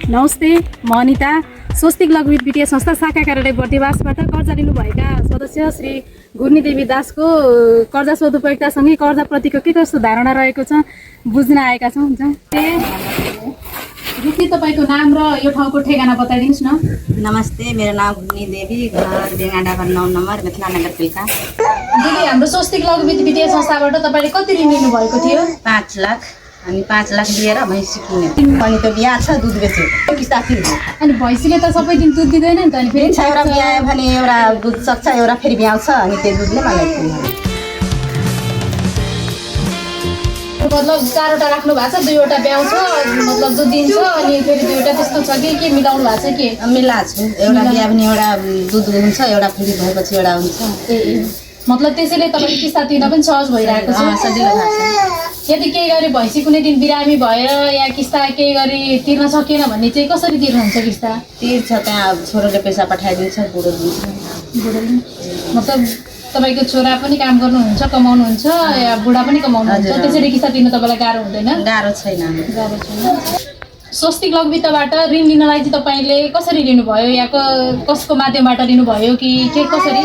नमस्ते, म अनिता स्वस्तिक लघु वित्त वित्तीय संस्था शाखा कार्यालय बर्दिवासबाट कर्जा लिनुभएका सदस्य श्री घुर्नीदेवी दासको कर्जा सदुपयोगतासँगै कर्जाप्रतिको के कस्तो धारणा रहेको छ बुझ्न आएका छौँ। रुपी तपाईँको नाम र यो ठाउँको ठेगाना बताइदिनुहोस् न। नमस्ते, मेरो नाम घुर्नीदेवी, घर बेङ्गाडाबर 9 नम्बर, मेथला नगरपालिका। दिदी, हाम्रो स्वस्तिक लघु वित्त वित्तीय संस्थाबाट तपाईँले कति ऋण लिनुभएको थियो? 5 लाख। अनि 5 लाख लिएर भैँसी किने। अनि त बिहा छ, दुध बेच्यो, किस्ता तिर्नु। अनि भैँसीले त सबै दिन दुध दिँदैन नि त। अनि फेरि एउटा बिहायो भने एउटा दुध सक्छ, एउटा फेरि ब्याउँछ, अनि त्यो दुधले मलाई किन्नु। मतलब 4वटा राख्नु भएको छ, 2वटा ब्याउँछ, मतलब दुध दिन्छ, अनि फेरि 2वटा त्यस्तो छ कि के मिलाउनु भएको छ के? मिला छु, एउटा बिहा भने एउटा दुध हुन्छ, एउटा फेरि भएपछि एउटा हुन्छ। मतलब त्यसैले तपाईँले किस्ता तिर्न पनि सहज भइरहेको छ। सजिलो भएको छ। यदि केही गरी भैँसी कुनै दिन बिरामी भएर या किस्ता केही गरी तिर्न सकेन भने चाहिँ कसरी तिर्नुहुन्छ किस्ता? तिर्छ, त्यहाँ छोरोले पैसा पठाइदिन्छ, बुढो दिन्छ। बुढोले मतलब तपाईँको छोरा पनि काम गर्नुहुन्छ, कमाउनुहुन्छ, या बुढा पनि कमाउनुहुन्छ, त्यसरी किस्ता तिर्न तपाईँलाई गाह्रो हुँदैन? गाह्रो छैन। गाह्रो छैन। स्वस्तिक लघु वित्तबाट ऋण लिनलाई चाहिँ तपाईँले कसरी लिनुभयो, या कसको माध्यमबाट लिनुभयो कि के कसरी?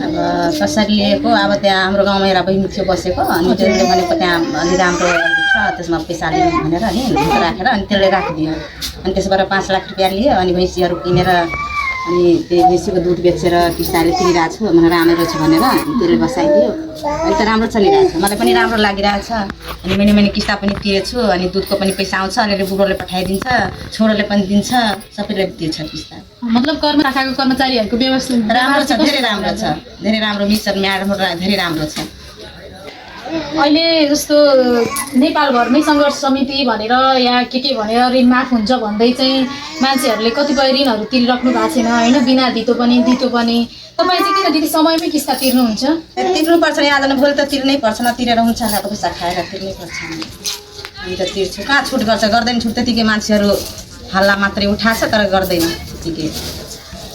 अब कसरी लिएको, अब त्यहाँ हाम्रो गाउँमा एउटा बहिनी थियो बसेको, अनि त्यसले भनेको त्यहाँ अलि राम्रो छ, त्यसमा पैसा लिनु भनेर नि राखेर अनि त्यसले राखिदियो। अनि त्यसबाट 5 लाख रुपियाँ लियो, अनि भैँसीहरू किनेर अनि त्यो भैँसीको दुध बेचेर किस्ताले तिरिरहेको छु भनेर राम्रो छ भनेर त्यसले बसाइदियो। अनि त राम्रो चलिरहेछ, मलाई पनि राम्रो लागिरहेछ। अनि मैले किस्ता पनि तिरेछु, अनि दुधको पनि पैसा आउँछ, अलिअलि बुढोले पठाइदिन्छ, छोरोले पनि दिन्छ, सबैले दिन्छ किस्ता। मतलब शाखाको कर्मचारीहरूको व्यवस्था राम्रो छ, धेरै राम्रो छ, धेरै राम्रो मिसन म्याडम धेरै राम्रो छ। अहिले जस्तो नेपालभरमै सङ्घर्ष समिति भनेर या के भनेर ऋण माफ हुन्छ भन्दै चाहिँ मान्छेहरूले कतिपय ऋणहरू तिरिराख्नु भएको छैन होइन, बिना धितो पनि तपाईँ चाहिँ किन दिदी समयमै किस्ता तिर्नुहुन्छ? तिर्नुपर्छ नि, आज न भोलि त तिर्नै पर्छ, नतिरेर हुन्छ, खाएको पैसा खाएर तिर्नै पर्छ। अनि त तिर्छु, कहाँ छुट गर्छ, गर्दैन छुट, त्यतिकै मान्छेहरू हल्ला मात्रै उठाछ तर गर्दैन त्यतिकै।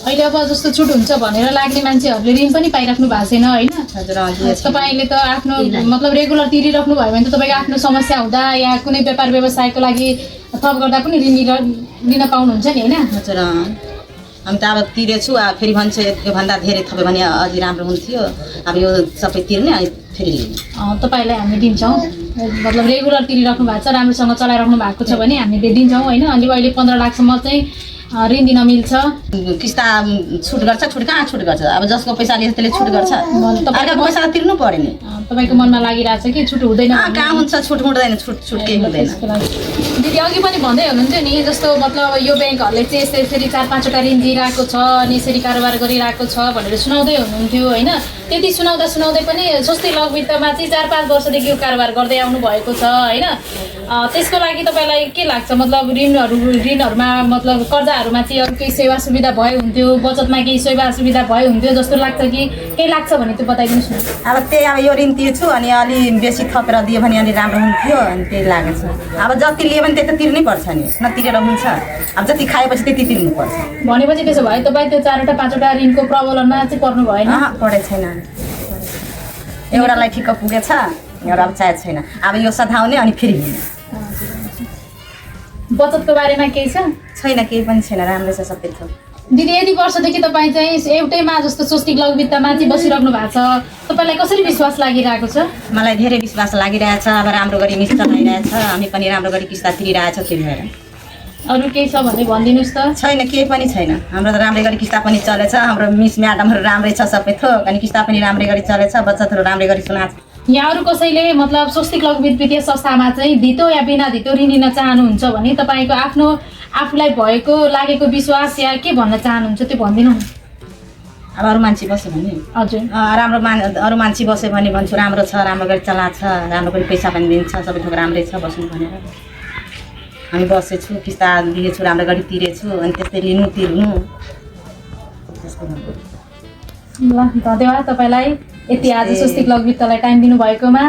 अहिले अब जस्तो छुट हुन्छ भनेर लाग्ने मान्छेहरूले ऋण पनि पाइराख्नु भएको छैन होइन? हजुर, तपाईँले त आफ्नो मतलब रेगुलर तिरिराख्नु भयो भने त तपाईँको आफ्नो समस्या हुँदा या कुनै व्यापार व्यवसायको लागि थप गर्दा पनि ऋण लिन पाउनुहुन्छ नि होइन? हजुर, हामी त अब तिरेछु, फेरि भन्छ योभन्दा धेरै थप्यो भने अझै राम्रो हुन्थ्यो, अब यो सबै तिर्ने अनि फेरि लिने। तपाईँलाई हामी दिन्छौँ, मतलब रेगुलर तिरिराख्नु भएको छ, राम्रोसँग चलाइराख्नु भएको छ भने हामीले दिन्छौँ होइन? अनि अहिले 15 लाखसम्म चाहिँ ऋण दिन मिल्छ। किस्ता छुट गर्छ, छुट कहाँ छुट गर्छ, अब जसको पैसा लिन्छ त्यसले छुट गर्छ, तपाईँको पैसा त तिर्नु पर्यो नि। तपाईँको मनमा लागिरहेछ कि छुट हुँदैन? कहाँ हुन्छ, छुट हुँदैन, छुट केही हुँदैन। दिदी अघि पनि भन्दै हुनुहुन्थ्यो नि, जस्तो मतलब यो ब्याङ्कहरूले चाहिँ यसरी 4-5वटा ऋण दिइरहेको छ अनि यसरी कारोबार गरिरहेको छ भनेर सुनाउँदै हुनुहुन्थ्यो होइन? त्यति सुनाउँदै पनि स्वस्तिक लघु वित्तमा चाहिँ 4-5 वर्षदेखि यो कारोबार गर्दै आउनु भएको छ होइन? त्यसको लागि तपाईँलाई के लाग्छ, मतलब ऋणहरूमा मतलब कर्जाहरूमा चाहिँ अरू केही सेवा सुविधा भए हुन्थ्यो, बचतमा केही सेवा सुविधा भए हुन्थ्यो जस्तो लाग्छ कि केही लाग्छ भने त्यो बताइदिनुहोस् न। अब त्यही अब यो ऋण तिर्छु अनि अलि बेसी थपेर दियो भने अलि राम्रो हुन्थ्यो, अनि त्यही लागेको छ। अब जति लियो भने त्यति तिर्नै पर्छ नि, नतिरेर हुन्छ, अब जति खाएपछि त्यति तिर्नुपर्छ। भनेपछि त्यसो भए तपाईँ त्यो 4-5वटा ऋणको प्रबलनमा चाहिँ पर्नु भएन? पढेको छैन, एउटालाई ठिक्क पुगेछ, एउटा अब चाहेको छैन, अब यो सधाउने अनि फेरि बचतको बारेमा केही छ? छैन, केही पनि छैन, राम्रो छ सबै थोक। दिदी यति वर्षदेखि तपाईँ चाहिँ एउटैमा जस्तो स्वस्तिक लघु वित्तमा चाहिँ बसिराख्नु भएको छ, तपाईँलाई कसरी विश्वास लागिरहेको छ? मलाई धेरै विश्वास लागिरहेछ, अब राम्रो गरी मिस चलाइरहेछ, हामी पनि राम्रो गरी किस्ता तिरिरहेछ, त्यही भएर। अरू केही छ भने भनिदिनुहोस् त। छैन, केही पनि छैन, हाम्रो त राम्रै गरी किस्ता पनि चलेछ, हाम्रो मिस म्याडमहरू राम्रै छ सबै थोक, अनि किस्ता पनि राम्रै गरी चलेछ, बचतहरू राम्रै गरी सुनाछ। यहाँ अरू कसैले मतलब स्वस्तिक लघु वित्त वित्तीय संस्थामा चाहिँ धितो या बिना धितो ऋण लिन चाहनुहुन्छ भने तपाईँको आफूलाई भएको लागेको विश्वास या के भन्न चाहनुहुन्छ त्यो भनिदिनु न। अब अरू मान्छे बस्यो भने हजुर अरू मान्छे बस्यो भने भन्छु राम्रो छ, राम्रो गरी चलाछ, राम्रो गरी पैसा पनि दिन्छ, सबै थोक राम्रै छ बस्नु भनेर हामी बसेछु, किस्ता लिएछु, राम्रो गरी तिरेछु, अनि त्यस्तै लिनु तिर्नु त्यसको ल धन्यवाद तपाईँलाई यति आज स्वस्तिक लघु वित्तलाई टाइम दिनुभएकोमा।